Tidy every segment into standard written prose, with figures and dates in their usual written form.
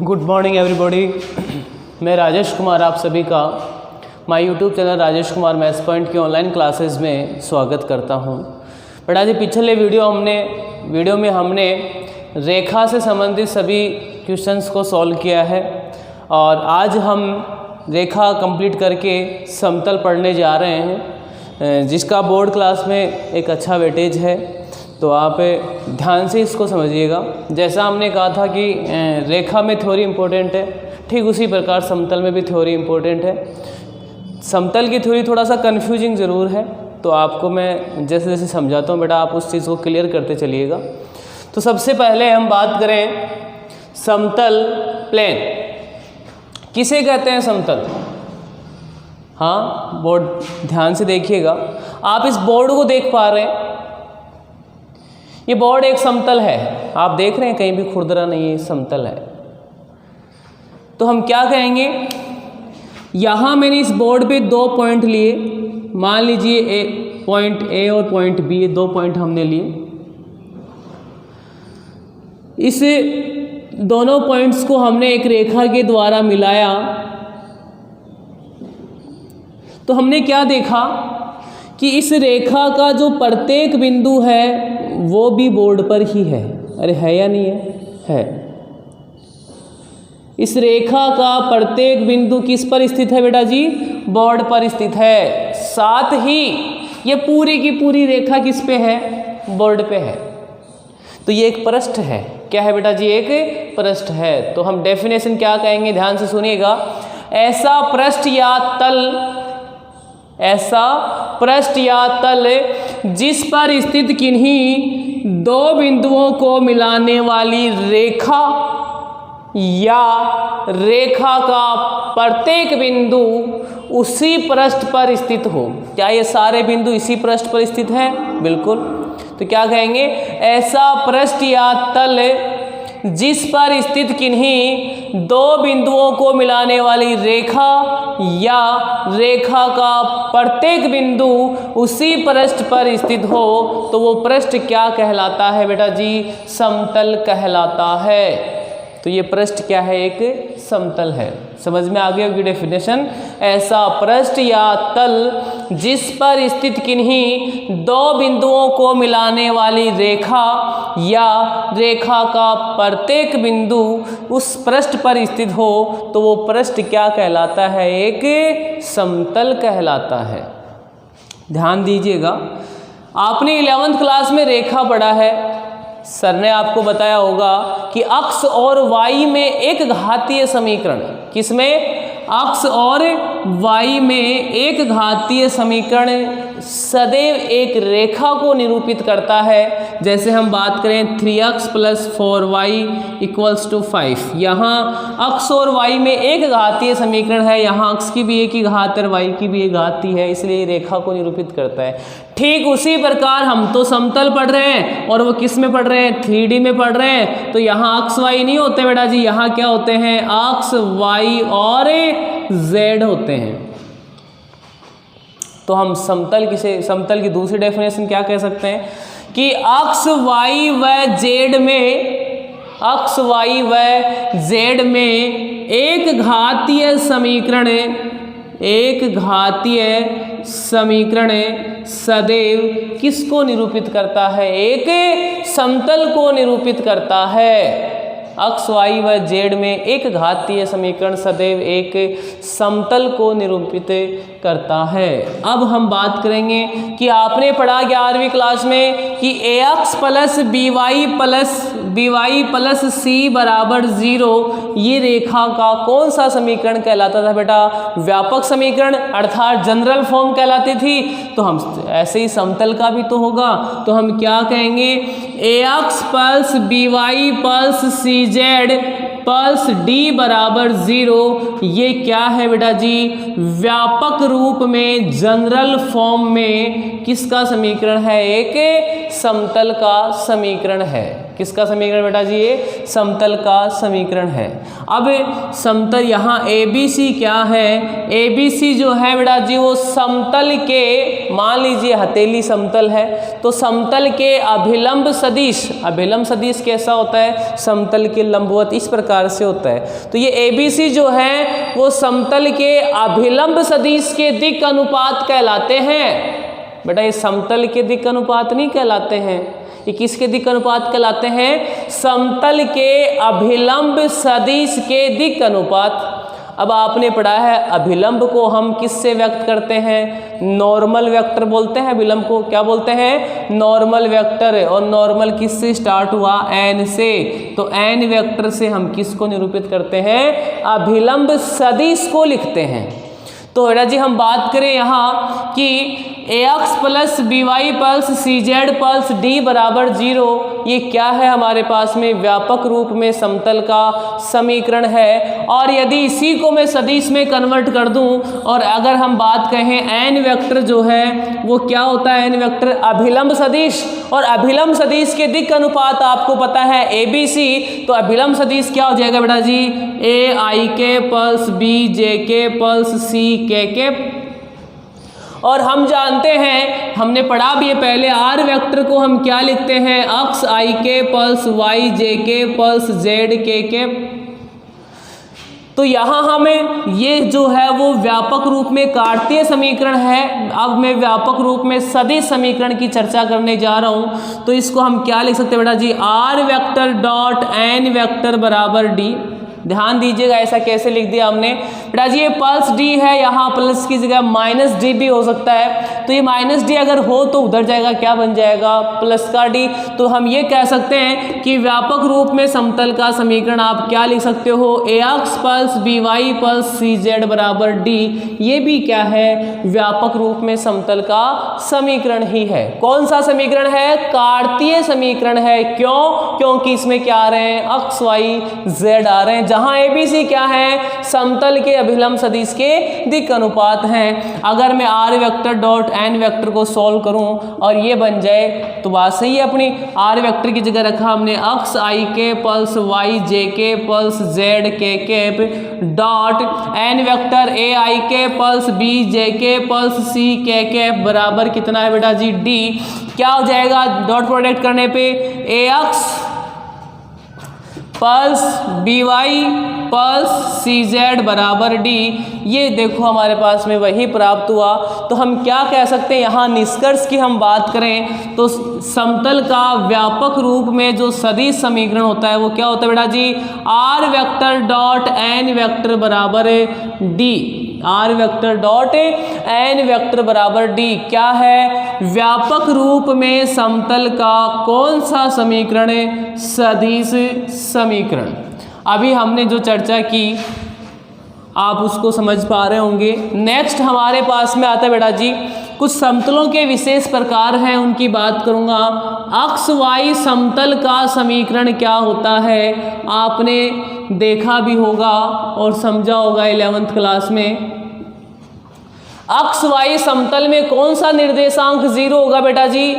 Good morning everybody. मैं राजेश कुमार आप सभी का my YouTube channel Rajesh Kumar maths point की ऑनलाइन क्लासेस में स्वागत करता हूं। बेटा जी पिछले वीडियो में हमने रेखा से संबंधित सभी क्वेश्चंस को सॉल्व किया है और आज हम रेखा कंप्लीट करके समतल पढ़ने जा रहे हैं, जिसका बोर्ड क्लास में एक अच्छा वेटेज है। तो आप ध्यान से इसको समझिएगा। जैसा हमने कहा था कि रेखा में थ्योरी इम्पोर्टेंट है, ठीक उसी प्रकार समतल में भी थ्योरी इम्पोर्टेंट है। समतल की थ्योरी थोड़ा सा कन्फ्यूजिंग ज़रूर है, तो आपको मैं जैसे जैसे समझाता हूँ बेटा आप उस चीज़ को क्लियर करते चलिएगा। तो सबसे पहले हम बात करें समतल प्लेन किसे कहते हैं। समतल, हाँ बोर्ड ध्यान से देखिएगा। आप इस बोर्ड को देख पा रहे हैं, ये बोर्ड एक समतल है। आप देख रहे हैं कहीं भी खुरदरा नहीं है, समतल है। तो हम क्या कहेंगे, यहाँ मैंने इस बोर्ड पे दो पॉइंट लिए, मान लीजिए पॉइंट ए और पॉइंट बी, दो पॉइंट हमने लिए। इस दोनों पॉइंट्स को हमने एक रेखा के द्वारा मिलाया, तो हमने क्या देखा कि इस रेखा का जो प्रत्येक बिंदु है वो भी बोर्ड पर ही है। अरे है या नहीं है? इस रेखा का प्रत्येक बिंदु किस पर स्थित है बेटा जी? बोर्ड पर स्थित है। साथ ही ये पूरी की पूरी रेखा किस पे है? बोर्ड पे है। तो ये एक पृष्ठ है। क्या है बेटा जी? एक पृष्ठ है। तो हम डेफिनेशन क्या कहेंगे, ध्यान से सुनिएगा। ऐसा पृष्ठ या तल जिस पर स्थित किन्हीं दो बिंदुओं को मिलाने वाली रेखा या रेखा का प्रत्येक बिंदु उसी पृष्ठ पर स्थित हो। क्या ये सारे बिंदु इसी पृष्ठ पर स्थित है? बिल्कुल। तो क्या कहेंगे, ऐसा पृष्ठ या तल जिस पर स्थित किन्हीं दो बिंदुओं को मिलाने वाली रेखा या रेखा का प्रत्येक बिंदु उसी पृष्ठ पर स्थित हो, तो वो पृष्ठ क्या कहलाता है बेटा जी? समतल कहलाता है। तो ये पृष्ठ क्या है? एक समतल है। समझ में आ गया होगी डेफिनेशन। ऐसा पृष्ठ या तल जिस पर स्थित किन्हीं दो बिंदुओं को मिलाने वाली रेखा या रेखा का प्रत्येक बिंदु उस पृष्ठ पर स्थित हो, तो वो पृष्ठ क्या कहलाता है? एक समतल कहलाता है। ध्यान दीजिएगा, आपने 11th क्लास में रेखा पढ़ा है। सर ने आपको बताया होगा कि अक्ष और वाई में एक घातीय समीकरण, किसमें? अक्ष और वाई में एक घातीय समीकरण सदैव एक रेखा को निरूपित करता है। जैसे हम बात करें 3x + 4y = 5। यहाँ अक्ष और वाई में एक घातीय समीकरण है। यहाँ अक्ष की भी एक ही घात है, वाई की भी एक घाती है, इसलिए रेखा को निरूपित करता है। ठीक उसी प्रकार हम तो समतल पढ़ रहे हैं और वो किस में पढ़ रहे हैं? 3D में पढ़ रहे हैं। तो यहाँ अक्ष वाई नहीं होते बेटा जी, यहाँ क्या होते हैं? अक्ष वाई और z होते हैं। तो हम समतल की दूसरी डेफिनेशन क्या कह सकते हैं कि अक्ष वाई व जेड में एक घातीय समीकरण सदैव किसको निरूपित करता है? एक समतल को निरूपित करता है। अक्ष वाई व जेड में एक घातीय समीकरण सदैव एक समतल को निरूपित करता है। अब हम बात करेंगे कि आपने पढ़ा 11वीं क्लास में कि ax + by + c = 0, ये रेखा का कौन सा समीकरण कहलाता था बेटा? व्यापक समीकरण, अर्थात जनरल फॉर्म कहलाती थी। तो हम ऐसे ही समतल का भी तो होगा, तो हम क्या कहेंगे? ax + by + cz + d = 0, ये क्या है बेटा जी? व्यापक रूप में जनरल फॉर्म में किसका समीकरण है? एक समतल का समीकरण है। किसका समीकरण बेटा जी? ये समतल का समीकरण है। अब समतल यहाँ ABC क्या है? ABC जो है बेटा जी वो समतल के, मान लीजिए हथेली समतल है तो समतल के अभिलंब सदिश, अभिलंब सदिश कैसा होता है? समतल के लंबवत, इस प्रकार से होता है। तो ये ABC जो है वो समतल के अभिलंब सदिश के दिक् अनुपात कहलाते हैं। बेटा ये समतल के दिक् अनुपात नहीं कहलाते हैं, ये किसके दिक् अनुपात कहलाते हैं? समतल के अभिलंब सदिश के दिक् अनुपात। अब आपने पढ़ा है अभिलंब को हम किससे व्यक्त करते हैं? नॉर्मल वेक्टर बोलते हैं अभिलंब को। क्या बोलते हैं? Normal vector. और नॉर्मल किससे स्टार्ट हुआ? n से। तो n वेक्टर से हम किसको निरूपित करते हैं? अभिलंब सदिश को लिखते हैं। तो बेटा जी हम बात करें यहाँ कि ax plus by plus cz plus d बराबर 0, ये क्या है हमारे पास में? व्यापक रूप में समतल का समीकरण है। और यदि इसी को मैं सदिश में कन्वर्ट कर दूं और अगर हम बात कहें n वेक्टर जो है वो क्या होता है? n वेक्टर अभिलंब सदिश, और अभिलंब सदिश के दिक् अनुपात आपको पता है ABC। तो अभिलंब सदिश क्या हो जाएगा बेटा जी? aik plus bjk plus ck। और हम जानते हैं, हमने पढ़ा भी है पहले, आर वेक्टर को हम क्या लिखते हैं? X ik plus y jk plus z kk। तो यहाँ हमें ये जो है वो व्यापक रूप में कार्तीय समीकरण है। अब मैं व्यापक रूप में सदिश समीकरण की चर्चा करने जा रहा हूँ। तो इसको हम क्या लिख सकते हैं बेटा जी? R vector dot n vector बराबर d। ध्यान दीजिएगा ऐसा कैसे लिख दिया हमने बेटा जी? ये प्लस d है, यहाँ प्लस की जगह माइनस d भी हो सकता है। तो ये माइनस d अगर हो तो उधर जाएगा, क्या बन जाएगा? प्लस का d। तो हम ये कह सकते हैं कि व्यापक रूप में समतल का समीकरण आप क्या लिख सकते हो? ax plus by plus cz बराबर d। ये भी क्या है? व्यापक रूप में समतल का समीकरण ही है। कौन सा समीकरण है? कार्तीय समीकरण है। क्यों? क्योंकि इसमें क्या आ रहे हैं? अक्स वाई जेड आ रहे हैं, जहां ABC क्या है? समतल के अभिलंब सदिश के दिक् अनुपात हैं। अगर मैं r vector dot n vector को सॉल्व करूं और ये बन जाए तो बात सही है अपनी। आर वेक्टर की जगह रखा हमने x ik plus y jk plus z kk dot n vector aik plus bjk plus c kk बराबर कितना है बेटा जी? d। क्या हो जाएगा डॉट प्रोडक्ट करने पे? ax plus by plus cz बराबर d। ये देखो हमारे पास में वही प्राप्त हुआ। तो हम क्या कह सकते हैं? यहाँ निष्कर्ष की हम बात करें तो समतल का व्यापक रूप में जो सदिश समीकरण होता है वो क्या होता है बेटा जी? R vector dot n vector बराबर d। R vector dot n vector बराबर d क्या है? व्यापक रूप में समतल का कौन सा समीकरण है? सदिश समीकरण। अभी हमने जो चर्चा की आप उसको समझ पा रहे होंगे। नेक्स्ट हमारे पास में आता है बेटा जी कुछ समतलों के विशेष प्रकार हैं, उनकी बात करूंगा। अक्स वाई समतल का समीकरण क्या होता है? आपने देखा भी होगा और समझा होगा 11th क्लास में। अक्स वाई समतल में कौन सा निर्देशांक 0 होगा बेटा जी?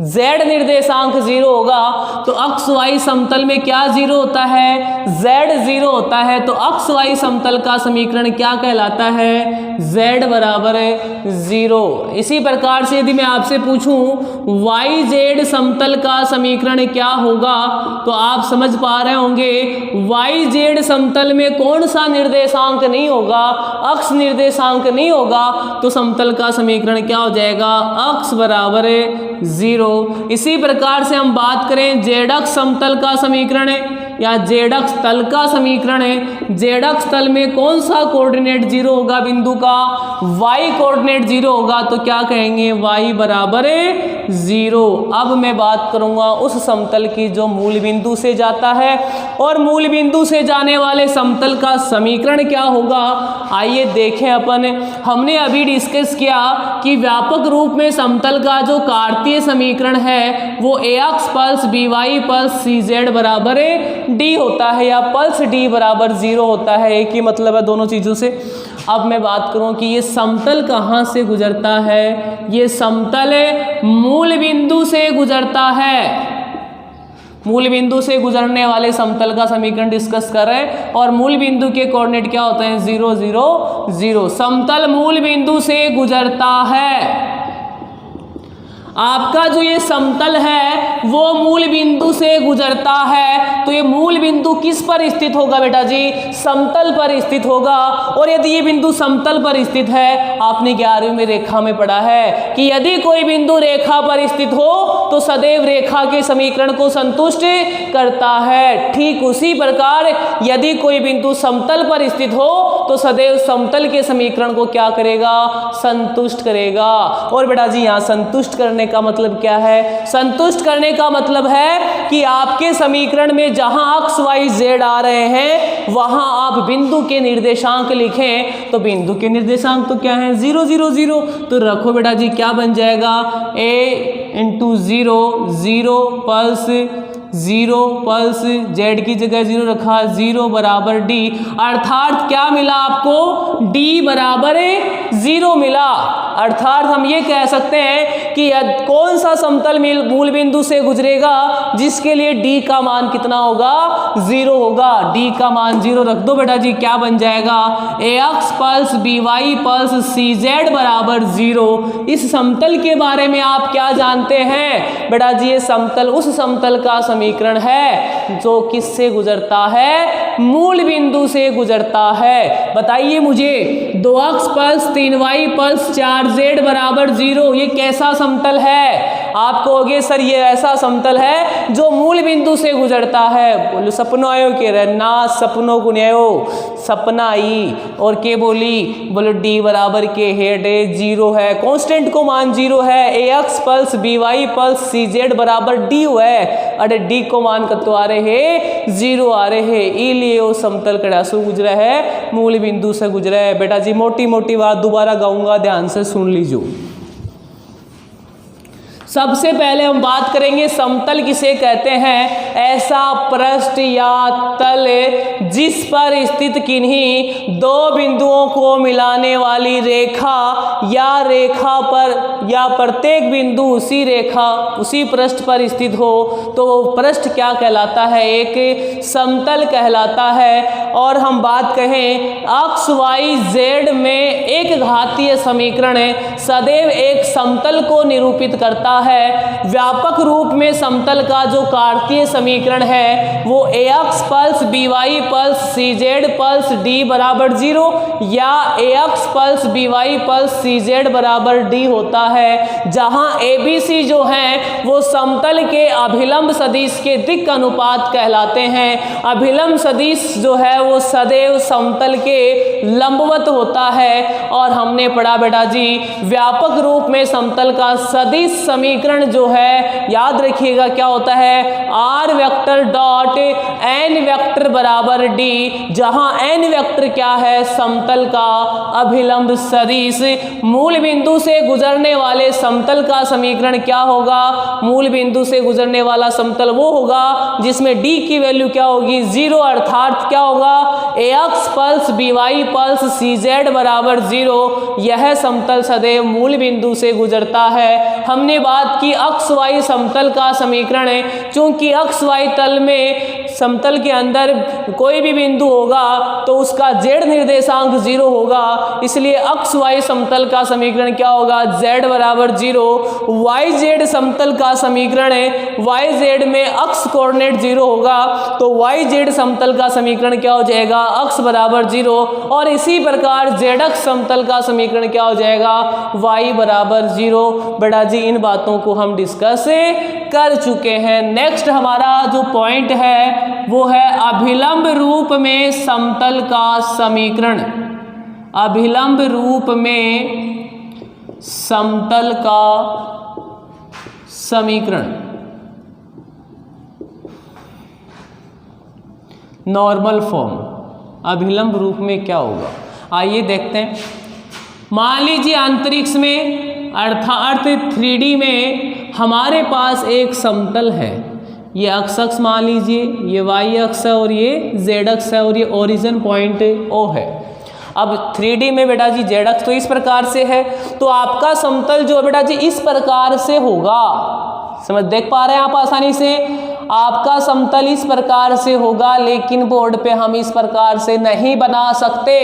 z निर्देशांक 0 होगा। तो अक्स वाई समतल में क्या 0 होता है? z 0 होता है। तो अक्स वाई समतल का समीकरण क्या कहलाता है? z बराबर 0। इसी प्रकार से यदि मैं आपसे पूछूं वाई जेड समतल का समीकरण क्या होगा तो आप समझ पा रहे होंगे वाई जेड समतल में कौन सा निर्देशांक नहीं होगा? अक्स निर्देशांक नहीं होगा। तो समतल का समीकरण क्या हो जाएगा? अक्स बराबर 0। इसी प्रकार से हम बात करें जेड अक्ष समतल का समीकरण है या जेड अक्ष तल का समीकरण है। जेड अक्ष तल में कौन सा कोऑर्डिनेट 0 होगा बिंदु का? y कोऑर्डिनेट 0 होगा। तो क्या कहेंगे? y बराबर 0। अब मैं बात करूंगा उस समतल की जो मूल बिंदु से जाता है और मूल बिंदु से जाने वाले समतल का समीकरण क्या होगा। आइए देखें अपन। हमने अभी डिस्कस किया कि व्यापक रूप में समतल का जो कार्तीय समीकरण है वो ax plus by plus cz बराबर d होता है या पल्स d बराबर 0 होता है। एक ही मतलब है दोनों चीज़ों से। अब मैं बात करूं कि ये समतल कहाँ से गुजरता है। ये समतल मूल बिंदु से गुजरता है। मूल बिंदु से गुजरने वाले समतल का समीकरण डिस्कस कर रहे हैं और मूल बिंदु के कोऑर्डिनेट क्या होते हैं 0 0 0। समतल मूल बिंदु से गुजरता है। आपका जो ये समतल है वो मूल बिंदु से गुजरता है, तो ये मूल बिंदु किस पर स्थित होगा बेटा जी? समतल पर स्थित होगा। और यदि ये बिंदु समतल पर स्थित है, आपने 11वीं में रेखा में पढ़ा है कि यदि कोई बिंदु रेखा पर स्थित हो तो सदैव रेखा के समीकरण को संतुष्ट करता है। ठीक उसी प्रकार यदि कोई बिंदु समतल पर स्थित हो तो सदैव समतल के समीकरण को क्या करेगा? संतुष्ट करेगा। और बेटा जी यहाँ संतुष्ट करने का मतलब क्या है? संतुष्ट करने का मतलब है कि आपके समीकरण में जहां अक्स वाई जेड आ रहे हैं वहां आप बिंदु के निर्देशांक लिखें, तो बिंदु के निर्देशांक तो क्या है? 0 0 0। तो रखो बेटा जी क्या बन जाएगा? a × 0 0 पल्स 0 पल्स z की जगह 0 रखा, 0 बराबर d, अर्थात क्या मिला आपको? d बराबर 0 मिला। अर्थात हम ये कह सकते हैं कि कौन सा समतल मूल बिंदु से गुजरेगा जिसके लिए d का मान कितना होगा? 0 होगा। d का मान 0 रख दो बेटा जी, क्या बन जाएगा? ax pulse by pulse cz बराबर 0। इस समतल के बारे में आप क्या जानते हैं बेटा जी? ये समतल उस समतल का समीकरण है जो किससे गुजरता है? मूल बिंदु से गुजरता है। बताइए मुझे, 2x pulse 3y pulse 4z बराबर 0 ये कैसा समतल है? आप कहोगे सर ये ऐसा समतल है जो मूल बिंदु से गुजरता है। बोलो सपनो आयो के रहे ना, सपनों को न्यायो सपना आई और के बोली, बोलो d बराबर के हेड 0 है, कांस्टेंट को मान 0 है। ax pulse by pulse cz बराबर d है, अरे d को मान कतो आ रहे है? 0 आ रहे है। इलिए वो समतल कड़ासू गुजरा है? मूल बिंदु से गुजरा है। बेटा जी मोटी मोटी बात दोबारा गाऊंगा, ध्यान से सुन लीजिए। सबसे पहले हम बात करेंगे समतल किसे कहते हैं? ऐसा पृष्ठ या तल जिस पर स्थित किन्हीं दो बिंदुओं को मिलाने वाली रेखा या रेखा पर या प्रत्येक बिंदु उसी पृष्ठ पर स्थित हो तो वो पृष्ठ क्या कहलाता है? एक समतल कहलाता है। और हम बात कहें अक्स वाई जेड में एक घातीय समीकरण सदैव एक समतल को निरूपित करता है। व्यापक रूप में समतल का जो कार्तीय समीकरण है वो ax pulse by pulse cz pulse d बराबर 0 या ax pulse by pulse cz बराबर d होता है, जहां abc जो है वो समतल के अभिलंब सदिश के दिक् अनुपात कहलाते हैं। अभिलंब सदिश जो है वो सदैव समतल के लंबवत होता है। और हमने पढ़ा बेटा जी व्यापक रूप में समतल का सदिश समीकरण जो है याद रखिएगा क्या होता है? r vector dot n vector बराबर d, जहां n वेक्टर क्या है? समतल का अभिलंब सदिश। मूल बिंदु से गुजरने वाले समतल का समीकरण क्या होगा? मूल बिंदु से गुजरने वाला समतल वो होगा जिसमें d की वैल्यू क्या होगी? 0, अर्थात क्या होगा? ax pulse by pulse cz बराबर 0। यह समतल सदैव मूल बिंदु से गुजरता है। हमने बात की अक्स वाई समतल का समीकरण है। चूंकि अक्स वाई तल में समतल के अंदर कोई भी बिंदु होगा तो उसका z निर्देशांक 0 होगा, इसलिए अक्स वाई समतल का समीकरण क्या होगा? z बराबर 0। yz समतल का समीकरण है, yz में अक्स कोऑर्डिनेट 0 होगा तो yz समतल का समीकरण क्या हो जाएगा? अक्स बराबर 0। और इसी प्रकार z अक्स समतल का समीकरण क्या हो जाएगा? y बराबर 0। बेटा जी इन बातों को हम डिस्कस कर चुके हैं। नेक्स्ट हमारा जो पॉइंट है वो है अभिलंब रूप में समतल का समीकरण। अभिलंब रूप में समतल का समीकरण, नॉर्मल फॉर्म। अभिलंब रूप में क्या होगा आइए देखते हैं। मान लीजिए अंतरिक्ष में अर्थात 3D में हमारे पास एक समतल है। ये अक्ष मान लीजिए, ये वाई अक्ष है और ये जेड अक्ष है और ये ओरिजिन पॉइंट ओ है। अब 3D में बेटा जी जेड अक्ष तो इस प्रकार से है, तो आपका समतल जो बेटा जी इस प्रकार से होगा। समझ देख पा रहे हैं आप आसानी से? आपका समतल इस प्रकार से होगा, लेकिन बोर्ड पे हम इस प्रकार से नहीं बना सकते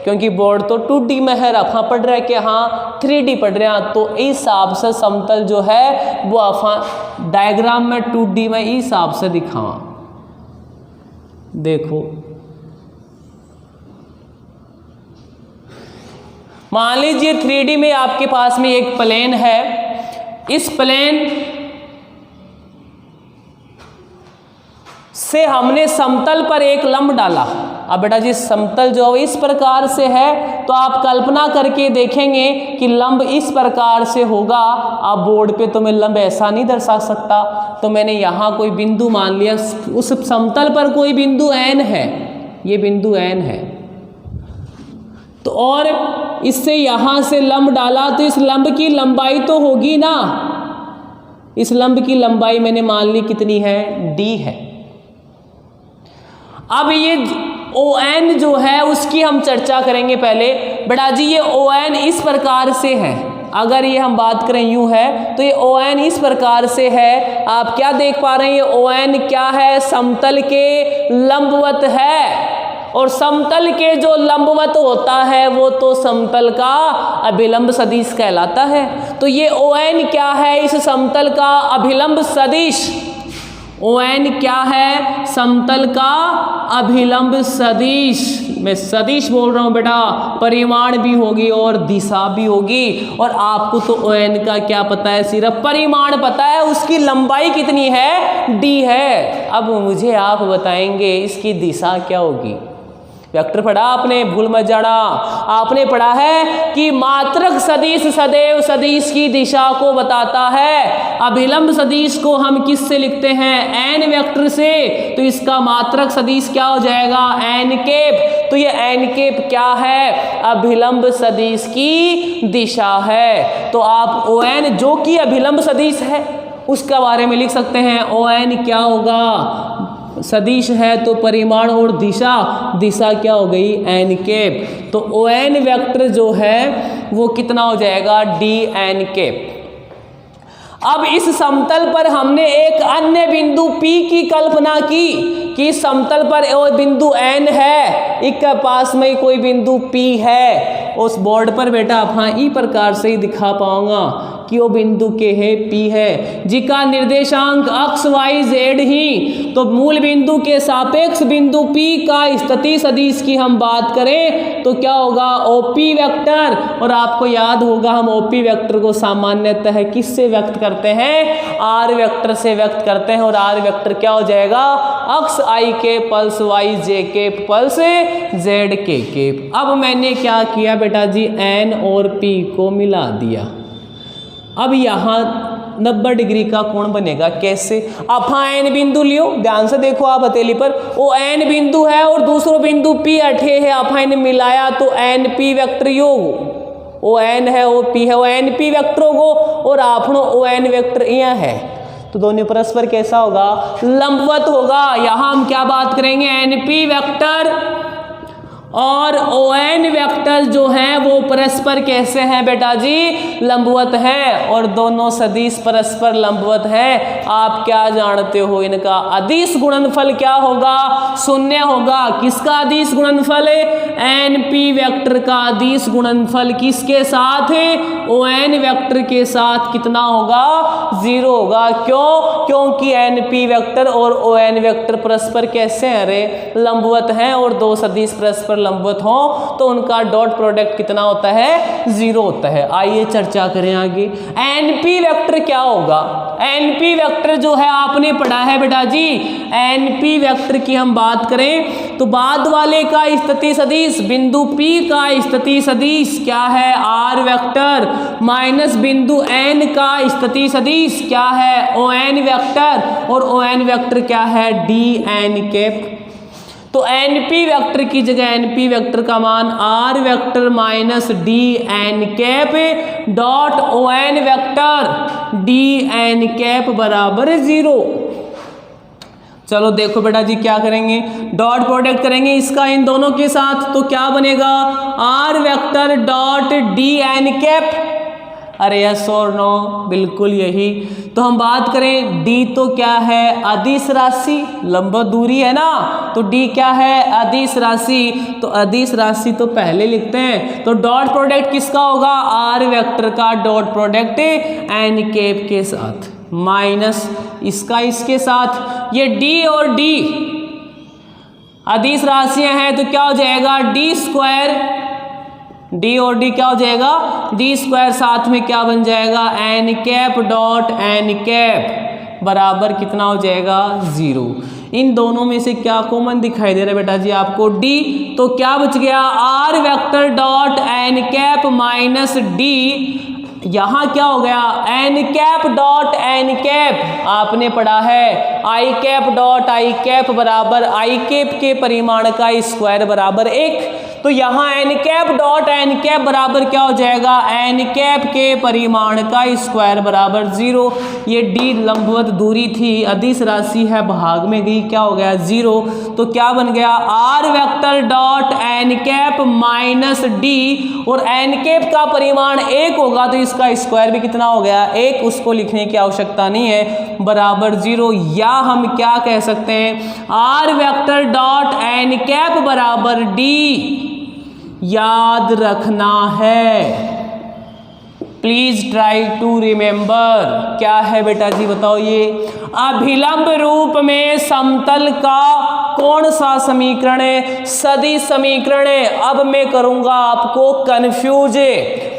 क्योंकि बोर्ड तो 2D में है, रखा पड़ रहा है कि हाँ 3D पढ़ रहे हैं। तो इस हिसाब से समतल जो है वो आप डायग्राम में 2D में इस हिसाब से दिखावा। देखो मान लीजिए 3D में आपके पास में एक प्लेन है, इस प्लेन से हमने समतल पर एक लंब डाला। अब बेटा जी समतल जो इस प्रकार से है तो आप कल्पना करके देखेंगे कि लंब इस प्रकार से होगा। आप बोर्ड पे तो मैं लंब ऐसा नहीं दर्शा सकता, तो मैंने यहाँ कोई बिंदु मान लिया, उस समतल पर कोई बिंदु n है, ये बिंदु n है। तो और इससे यहाँ से लंब डाला तो इस लंब की लंबाई तो होगी ना, इस लंब की लंबाई मैंने मान ली कितनी है, d है। अब ये ON जो है उसकी हम चर्चा करेंगे पहले। बेटा जी ये ON इस प्रकार से है, अगर ये हम बात करें यूं है तो ये ON इस प्रकार से है। आप क्या देख पा रहे हैं, ये ON क्या है, समतल के लंबवत है, और समतल के जो लंबवत होता है वो तो समतल का अभिलंब सदिश कहलाता है। तो ये ON क्या है, इस समतल का अभिलंब सदिश। ON क्या है, समतल का अभिलंब सदिश। मैं सदिश बोल रहा हूँ बेटा, परिमाण भी होगी और दिशा भी होगी। और आपको तो ON का क्या पता है, सिर्फ परिमाण पता है, उसकी लंबाई कितनी है, d है। अब मुझे आप बताएंगे इसकी दिशा क्या होगी। वेक्टर पढ़ा आपने, भूल मत जाना। आपने पढ़ा है कि मात्रक सदिश सदैव सदिश की दिशा को बताता है। अभिलंब सदिश को हम किस से लिखते हैं, n वेक्टर से। तो इसका मात्रक सदिश क्या हो जाएगा, n कैप। तो ये n कैप क्या है, अभिलंब सदिश की दिशा है। तो आप ON जो कि अभिलंब सदिश है उसका बारे में लिख सकते हैं। ON क्या होगा, सदिश है तो परिमाण और दिशा, दिशा क्या हो गई, n कैप। तो ON वेक्टर जो है वो कितना हो जाएगा, dn कैप। अब इस समतल पर हमने एक अन्य बिंदु P की कल्पना की कि समतल पर वो बिंदु n है, इसके पास में कोई बिंदु P है। उस बोर्ड पर बेटा आप हाँ ई प्रकार से ही दिखा पाऊंगा कि वो बिंदु के है P है, जिसका निर्देशांक अक्ष y z ही। तो मूल बिंदु के सापेक्ष बिंदु P का स्थिति सदिश की हम बात करें तो क्या होगा, OP वेक्टर। और आपको याद होगा हम OP वेक्टर को सामान्यतः किससे व्यक्त करते हैं, R वेक्टर से व्यक्त करते हैं। और R वेक्टर क्या हो जाएगा, अक्ष I के पल्स y j के पल्स z के। अब मैंने क्या किया बेटा जी, n और p को मिला दिया। अब यहाँ 90 डिग्री का कोण बनेगा, कैसे, आप हाँ n बिंदु लियो, ध्यान से देखो आप हथेली पर, वो n बिंदु है और दूसरा बिंदु p अठे है, आप हाँ मिलाया तो np वेक्टर योग, ओ n है ओ p है, वो np वेक्टर होगो और आपनो ओ n वेक्टर यहाँ है। तो दोनों परस्पर कैसा होगा, लंबवत होगा। यहाँ हम क्या बात करेंगे, np वेक्टर और ON वेक्टर जो है वो परस्पर कैसे हैं बेटा जी, लंबवत है। और दोनों सदिश परस्पर लंबवत है। आप क्या जानते हो, इनका अदिश गुणनफल क्या होगा, शून्य होगा। किसका अदिश गुणनफल, NP वेक्टर का अदिश गुणनफल किसके साथ है, ON वेक्टर के साथ कितना होगा, 0 होगा। क्यों, क्योंकि NP वेक्टर और ON वेक्टर परस्पर कैसे हैं, अरे लंबवत हैं। और दो सदिश परस्पर लंबवत हो तो उनका डॉट प्रोडक्ट कितना होता है, 0 होता है। आइए चर्चा करें आगे। NP वेक्टर क्या होगा, NP वेक्टर जो है आपने पढ़ा है बेटा जी, NP वेक्टर की हम बात करें तो बाद वाले का स्थिति सदिश, बिंदु P का स्थिति सदिश क्या है, R वेक्टर, माइनस बिंदु N का स्थिति सदिश क्या है, ON वेक्टर, और ON वेक्टर क्या है, dn कैप। तो NP वेक्टर की जगह NP वेक्टर का मान R vector minus dn cap dot ON vector dn cap बराबर 0। चलो देखो बेटा जी क्या करेंगे, डॉट प्रोडक्ट करेंगे इसका इन दोनों के साथ, तो क्या बनेगा, R vector dot dn cap, अरे यस और नो, बिल्कुल यही। तो हम बात करें डी तो क्या है, अदिश राशि, लंबवत दूरी है ना, तो डी क्या है, अदिश राशि। तो अदिश राशि तो पहले लिखते हैं, तो डॉट प्रोडक्ट किसका होगा, आर वेक्टर का डॉट प्रोडक्ट एन कैप के साथ माइनस इसका इसके साथ। ये डी और डी अदिश राशियां हैं तो क्या हो जाएगा, डी स्क्वायर, डी और डी क्या हो जाएगा, डी स्क्वायर, साथ में क्या बन जाएगा, n cap dot n cap बराबर कितना हो जाएगा, 0। इन दोनों में से क्या कॉमन दिखाई दे रहा है बेटा जी आपको, डी। तो क्या बच गया, r vector dot n cap minus d, यहाँ क्या हो गया, n cap dot n cap आपने पढ़ा है i cap dot i cap बराबर आई कैप के परिमाण का स्क्वायर बराबर 1। तो यहाँ n cap dot n cap बराबर क्या हो जाएगा, एन कैप के परिमाण का स्क्वायर बराबर 0। ये डी लंबवत दूरी थी, अदिश राशि है, भाग में गई, क्या हो गया 0। तो क्या बन गया, r vector dot n cap minus d, और एन कैप का परिमाण 1 होगा तो इसका स्क्वायर भी कितना हो गया, 1, उसको लिखने की आवश्यकता नहीं है, बराबर 0। या हम क्या कह सकते हैं, r vector dot n cap बराबर डी, याद रखना है, प्लीज ट्राई टू रिमेंबर। क्या है बेटा जी बताओ, ये अभिलंब रूप में समतल का कौन सा समीकरण है, सदिश समीकरण है। अब मैं करूंगा आपको कंफ्यूज,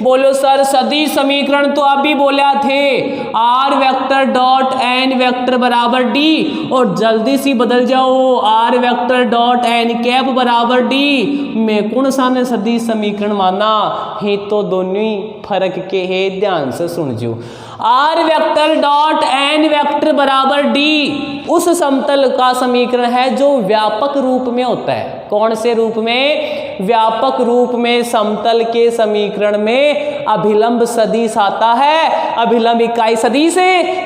बोलो सर सदिश समीकरण तो अभी बोला थे, r vector dot n vector बराबर डी, और जल्दी सी बदल जाओ, r vector dot n cap बराबर डी। मैं कौन सा ने सदिश समीकरण माना है, तो दोनों ही फर्क के है, ध्यान से सुन जो। R vector dot n vector बराबर डी उस समतल का समीकरण है जो व्यापक रूप में होता है। कौन से रूप में, व्यापक रूप में समतल के समीकरण में अभिलंब सदिश आता है, अभिलंब इकाई सदिश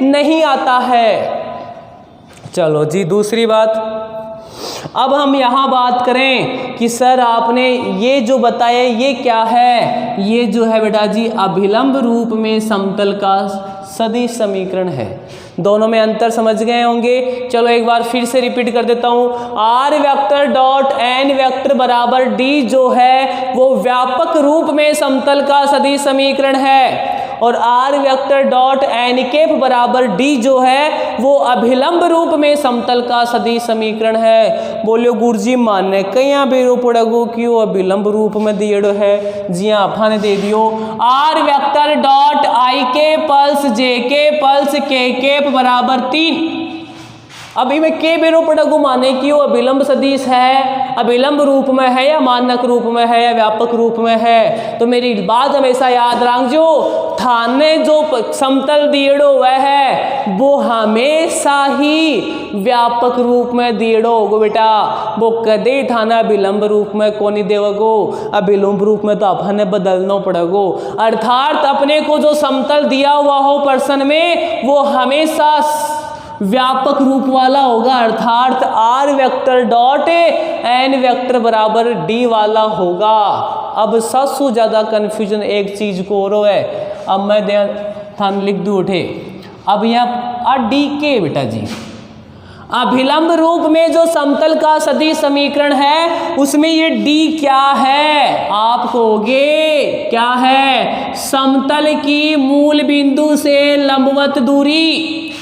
नहीं आता है। चलो जी दूसरी बात, अब हम यहाँ बात करें कि सर आपने ये जो बताया ये क्या है, ये जो है बेटा जी अभिलंब रूप में समतल का सदिश समीकरण है। दोनों में अंतर समझ गए होंगे। चलो एक बार फिर से रिपीट कर देता हूँ, r vector dot n vector बराबर डी जो है वो व्यापक रूप में समतल का सदिश समीकरण है, और r vector dot n cap बराबर डी जो है वो अभिलंब रूप में समतल का सदिश समीकरण है। बोलो गुरुजी माने कहीं बेरो पड़ेगो क्यों अभिलंब रूप में दिएड़ो है, जी हाँ आपा ने दे दियो, आर वेक्टर डॉट आई के पल्स जे के पल्स के कैप बराबर 3। अभी मैं के बेरो पड़ेगो माने कि वो अभिलंब सदिश है, अभिलंब रूप में है या मानक रूप में है या व्यापक रूप में है। तो मेरी बात हमेशा याद रखजो, थाने जो समतल दिएड़ो वह है वो हमेशा ही व्यापक रूप में दिएड़ो होगो बेटा, वो कदे थाना अभिलंब रूप में कोनी देवगो, अभिलंब रूप में तो अपने बदलना पड़ेगो। अर्थात अपने को जो समतल दिया हुआ हो प्रश्न में वो हमेशा व्यापक रूप वाला होगा, अर्थात r vector dot n vector बराबर डी वाला होगा। अब सबसे ज्यादा कंफ्यूजन एक चीज को और है, अब मैं थान लिख दूं उठे, अब यहाँ डी के बेटा जी अभिलंब रूप में जो समतल का सदिश समीकरण है उसमें ये डी क्या है, आप कहोगे क्या है, समतल की मूल बिंदु से लंबवत दूरी।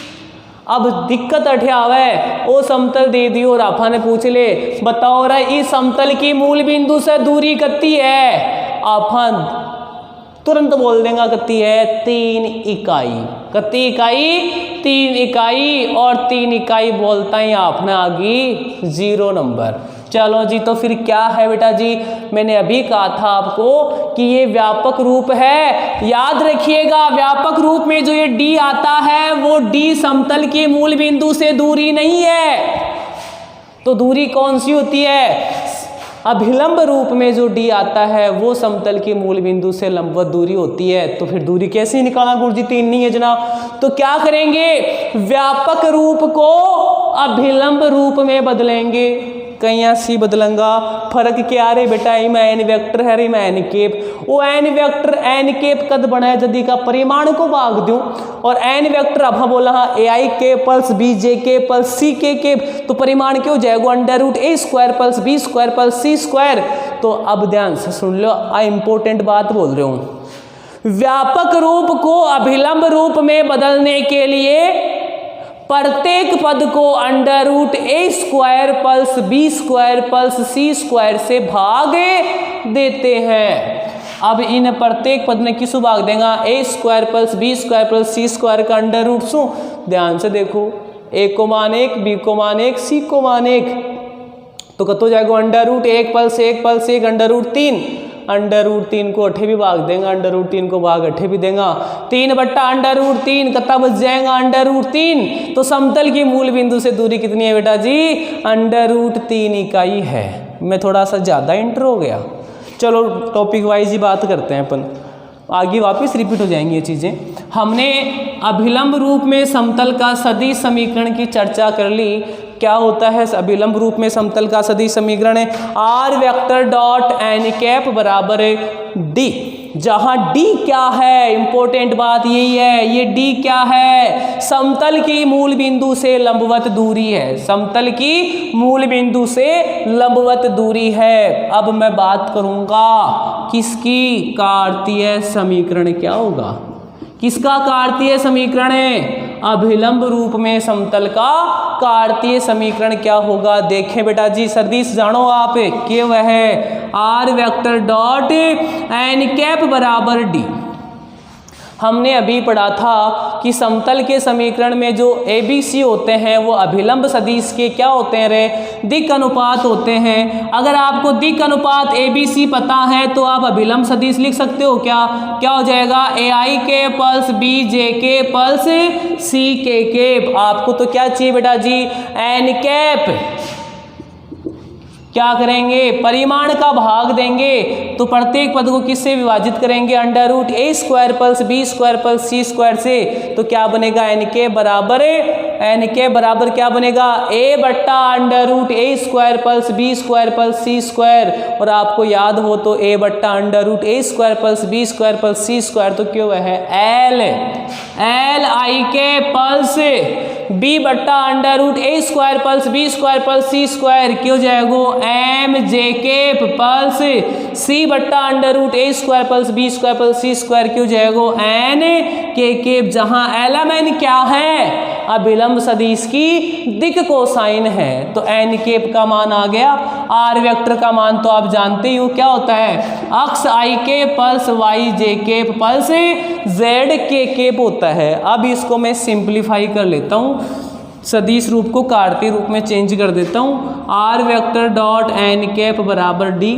अब दिक्कत अठियावे वो समतल दे दी और आपा ने पूछ ले बताओ रहा इस समतल की मूल बिंदु से दूरी कितनी है, आपा तुरंत बोल देगा कितनी है, 3 इकाई। कितनी इकाई, 3 इकाई, और 3 इकाई बोलता ही आपने आगे 0 नंबर। चलो जी तो फिर क्या है बेटा जी, मैंने अभी कहा था आपको कि ये व्यापक रूप है, याद रखिएगा व्यापक रूप में जो ये डी आता है वो डी समतल की मूल बिंदु से दूरी नहीं है। तो दूरी कौन सी होती है, अभिलंब रूप में जो डी आता है वो समतल की मूल बिंदु से लंबवत दूरी होती है। तो फिर दूरी कैसे निकालना गुरुजी, 3 नहीं है जनाब। तो क्या करेंगे, व्यापक रूप को अभिलंब रूप में बदलेंगे। कहीं यहाँ सी बदलूंगा। फर्क क्या रे बेटा, इमा एन वेक्टर है रे, मैं एन केप। वो एन वेक्टर एन केप कद बनाए जदी का परिमाण को भाग दूं, और एन वेक्टर अब हम बोला हाँ ए आई के plus B J k plus सी के केप, तो परिमाण क्यों जाएगा under root a square plus b square plus c square. तो अब ध्यान से सुन लो, इंपॉर्टेंट बात बोल रहा हूँ। व्यापक रूप को अभिलंब रूप में बदलने के लिए प्रत्येक पद को under root a square plus b square plus c square से भाग देते हैं। अब इन प्रत्येक पद में किसु भाग देगा, a square plus b square plus c square का अंडर रूट सु। ध्यान से देखो, ए को मान 1, बी को मान 1, सी को मान 1, तो कतो जाएगा under root 1 plus 1 plus 1 under root 3। Under root 3 को अठे भी भाग देगा, अंडर रूट 3 को भाग अठे भी देगा, 3 बट्टा अंडर रूट 3 कत्ता बच जाएगा अंडर रूट 3। तो समतल की मूल बिंदु से दूरी कितनी है बेटा जी, अंडर रूट 3 इकाई है। मैं थोड़ा सा ज़्यादा इंटर हो गया, चलो टॉपिक वाइज ही बात करते हैं अपन, आगे वापस रिपीट हो जाएंगी ये चीज़ें। हमने अभिलंब रूप में समतल का सदिश समीकरण की चर्चा कर ली। क्या होता है अभिलंब रूप में समतल का सदिश समीकरण है, r vector dot n cap बराबर डी, जहां डी क्या है, इंपॉर्टेंट बात यही है, ये डी क्या है, समतल की मूल बिंदु से लंबवत दूरी है, समतल की मूल बिंदु से लंबवत दूरी है। अब मैं बात करूंगा किसकी, कार्तीय समीकरण क्या होगा, किसका कार्तीय समीकरण है, अभिलंब रूप में समतल का कार्तीय समीकरण क्या होगा। देखें बेटा जी, सदिश जानो आप क्या वह है, r vector dot n cap बराबर डी। हमने अभी पढ़ा था कि समतल के समीकरण में जो ए बी सी होते हैं वो अभिलंब सदिश के क्या होते हैं रे, दिक् अनुपात होते हैं। अगर आपको दिक् अनुपात ए बी सी पता है तो आप अभिलंब सदिश लिख सकते हो। क्या हो जाएगा, ए आई के plus B J k plus सी के केप। आपको तो क्या चाहिए बेटा जी, एन कैप, क्या करेंगे, परिमाण का भाग देंगे, तो प्रत्येक पद को किससे विभाजित करेंगे, under root a square plus b square plus c square से। तो क्या बनेगा, एन के बराबर क्या बनेगा, ए बट्टा under root a square plus b square plus c square. और आपको याद हो तो ए बट्टा under root a square plus b square plus c square, तो क्यों है एल आई के प्लस बी बट्टा under root a square plus b square plus c square, क्यों जाएगा m j cap plus c बट्टा under root a square plus b square plus c square, क्यों जाएगा एन के केप, जहां L M N क्या है, अभिलंब सदिश की दिक् कोसाइन है। तो एन केप का मान आ गया। आर वेक्टर का मान तो आप जानते ही हो क्या होता है, अक्ष आई के plus y j cap plus z k cap होता है। अब इसको मैं सिंप्लीफाई कर लेता हूँ, सदिश रूप को कार्तीय रूप में चेंज कर देता हूँ। R vector dot n cap बराबर d,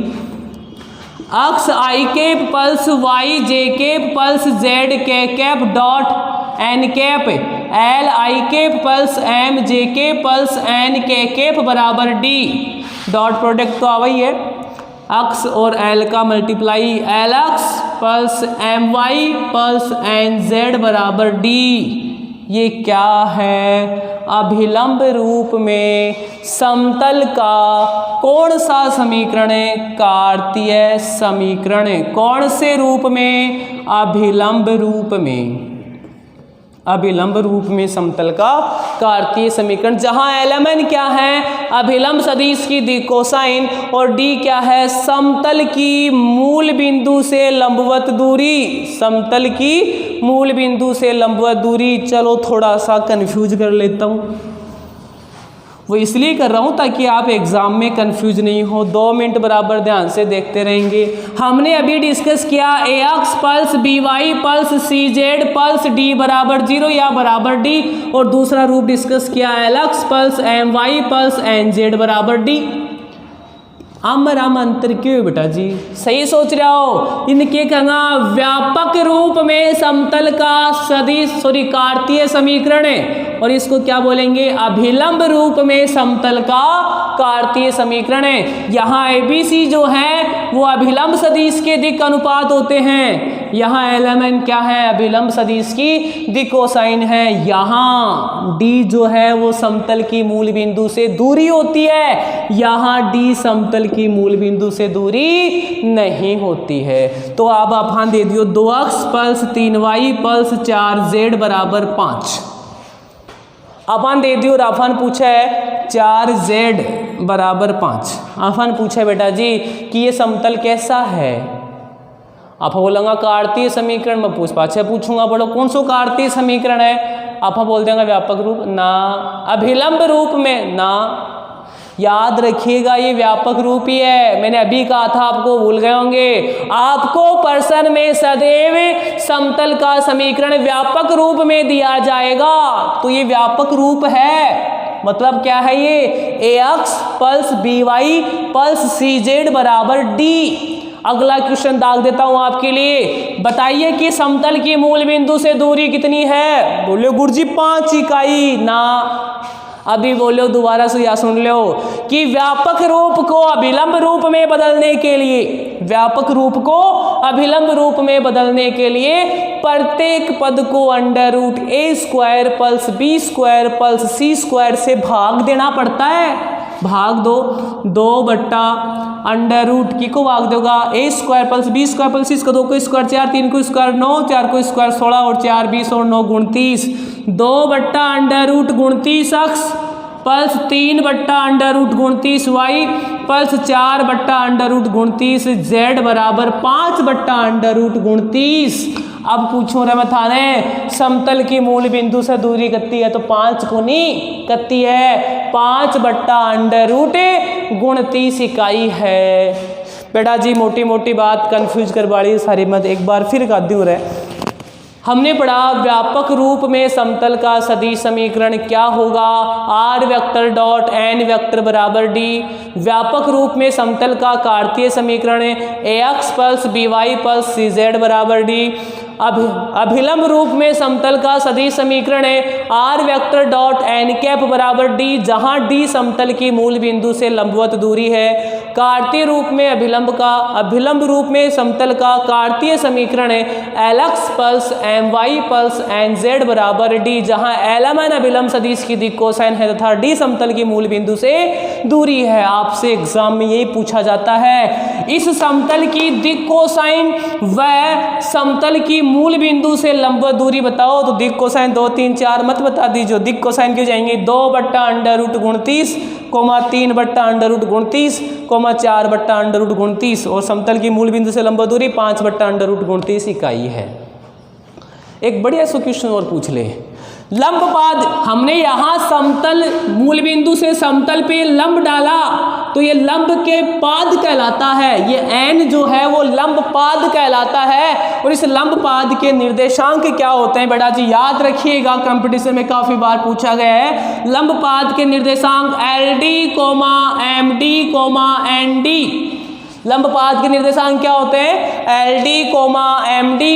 x i cap plus y j cap plus z k cap dot n cap l i cap plus m j k plus n k cap बराबर d. Dot product तो वही है, x और l का multiply, l x plus m y plus n z बराबर d. ये क्या है, अभिलंब रूप में समतल का कौन सा समीकरण है, कार्तीय समीकरण। कौन से रूप में, अभिलंब रूप में, अभिलंब रूप में समतल का कार्तीय समीकरण, जहां एलएमएन क्या है, अभिलंब सदिश की दिक् कोसाइन, और डी क्या है, समतल की मूल बिंदु से लंबवत दूरी, समतल की मूल बिंदु से लंबवत दूरी। चलो थोड़ा सा कंफ्यूज कर लेता हूँ, वो इसलिए कर रहा हूँ ताकि आप एग्जाम में कंफ्यूज नहीं हो। 2 मिनट बराबर ध्यान से देखते रहेंगे। हमने अभी डिस्कस किया a x plus b y plus c z plus d बराबर 0 या बराबर डी, और दूसरा रूप डिस्कस किया l x plus m y plus n z बराबर डी। आम अंतर क्यों है बेटा जी, सही सोच रहे हो, इनके कहना व्यापक रूप में समतल का सदिश कार्तीय समीकरण है, और इसको क्या बोलेंगे, अभिलंब रूप में समतल का कार्तीय समीकरण है। यहाँ एबीसी जो है वो अभिलंब सदिश के दिक् अनुपात होते हैं, यहाँ एलिमेंट क्या है, अभिलंब सदिश की दी कोसाइन है। यहाँ डी जो है वो समतल की मूल बिंदु से दूरी होती है, यहाँ डी समतल की मूल बिंदु से दूरी नहीं होती है। तो अब आप दे दियो 2x plus 3y plus 4z बराबर 5। अपन दे दियो और अपन पूछा है 4z बराबर 5। अपन पूछा है बेटा जी कि ये समतल कैसा है। आप बोलेंगे कार्तीय समीकरण में पाछे पूछूंगा बड़ो कौन सा कार्तीय समीकरण है। आप बोल देंगे व्यापक रूप ना, अभिलंब रूप में ना। याद रखिएगा ये व्यापक रूप ही है, मैंने अभी कहा था, आपको भूल गए होंगे। आपको प्रश्न में सदैव समतल का समीकरण व्यापक रूप में दिया जाएगा, तो ये व्यापक रूप है। मतलब क्या है ये, ax plus by plus cz बराबर d। अगला क्वेश्चन दाग देता हूं आपके लिए, बताइए कि समतल की मूल बिंदु से दूरी कितनी है। बोलो गुरुजी 5 इकाई ना। अभी बोलो दोबारा से या सुन लो कि व्यापक रूप को अभिलंब रूप में बदलने के लिए, व्यापक रूप को अभिलंब रूप में बदलने के लिए प्रत्येक पद को under root a square plus b square plus c square से भाग देना पड़ता है। भाग दो, 2 बट्टा अंडर रूट की को भाग दोगा a square plus b square plus c, 2 को स्क्वायर 4, 3 को स्क्वायर 9, 4 को स्क्वायर 16 और 4 20 और 9 29। 2 बट्टा अंडर रूट 29 x प्लस 3 बट्टा अंडर रूट 29 y प्लस 4 बट्टा अंडर रूट 29 z बराबर 5 बट्टा अंडर रूट 29। अब पूछो रे मैं थाने समतल की मूल बिंदु से दूरी कितनी है, तो 5 गुनी कितनी है, 5 बट्टा अंडर रूट 29 इकाई है। बेटा जी मोटी मोटी बात कंफ्यूज करवाड़ी सारी मत, एक बार फिर का दूर है। हमने पढ़ा व्यापक रूप में समतल का सदिश समीकरण क्या होगा, r vector dot n vector बराबर d। व्यापक रूप में समतल का कार्तीय समीकरण है ax plus by plus cz बराबर d। अभिलंब रूप में समतल का सदिश समीकरण है r vector dot n cap बराबर d, जहां d समतल की मूल बिंदु से लंबवत दूरी है। कार्तीय रूप में अभिलंब रूप में समतल का कार्तीय समीकरण है lx plus my plus nz बराबर d, जहां lmn अभिलंब सदिश की दिक् कोसाइन है तथा d समतल की मूल बिंदु से दूरी है। आपसे एग्जाम में यही पूछा जाता है, इस समतल की दिक् कोसाइन व समतल की मूल बिंदु से लंबवत दूरी बताओ। तो दिक् कोसाइन 2 3 4 मत बता दीजिए, दिक् कोसाइन क्यों जाएंगे, 2 बट्टा अंडर रूट 29 3 बट्टा अंडर रूट 29 4 बट्टा अंडर रूट 29 और समतल की मूल बिंदु से लंबवत दूरी 5 बट्टा अंडर रूट 29 इकाई है। एक बढ़िया सा क्वेश्चन और पूछ ले, लंब पाद, हमने यहाँ समतल मूल बिंदु से समतल पे लंब डाला तो ये लंब के पाद कहलाता है, ये n जो है वो लंब पाद कहलाता है। और इस लंब पाद के निर्देशांक क्या होते हैं बेटा जी, याद रखिएगा, कंपटीशन में काफी बार पूछा गया है। लंब पाद के निर्देशांक LD, MD, ND। लंब पाद के निर्देशांक क्या होते हैं, LD, MD,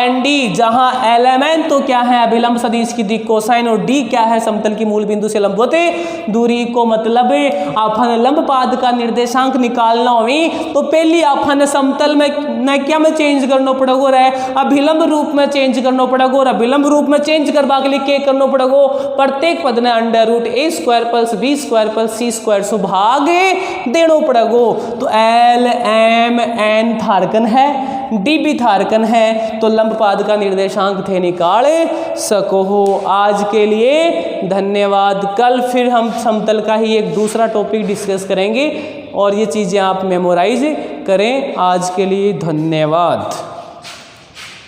ND, जहां LMN तो क्या है अभिलंब सदिश की दिक् कोसाइन और D क्या है समतल की मूल बिंदु से लंबवत दूरी को। मतलब आपने लंब पाद का निर्देशांक निकालना हो तो पहली आपने समतल में क्या में चेंज करना पड़ेगा रे, अभिलंब रूप में चेंज करना पड़ेगा। और अभिलंब रूप में चेंज करवा के लिए क्या करना पड़ेगा, प्रत्येक पद ने under root a square plus b square plus c square से भाग देना पड़ेगा। तो L M N थारकन है, D भी थारकन है, तो लंब पाद का निर्देशांक थे निकाल सको हो। आज के लिए धन्यवाद। कल फिर हम समतल का ही एक दूसरा टॉपिक डिस्कस करेंगे और ये चीज़ें आप मेमोराइज करें। आज के लिए धन्यवाद।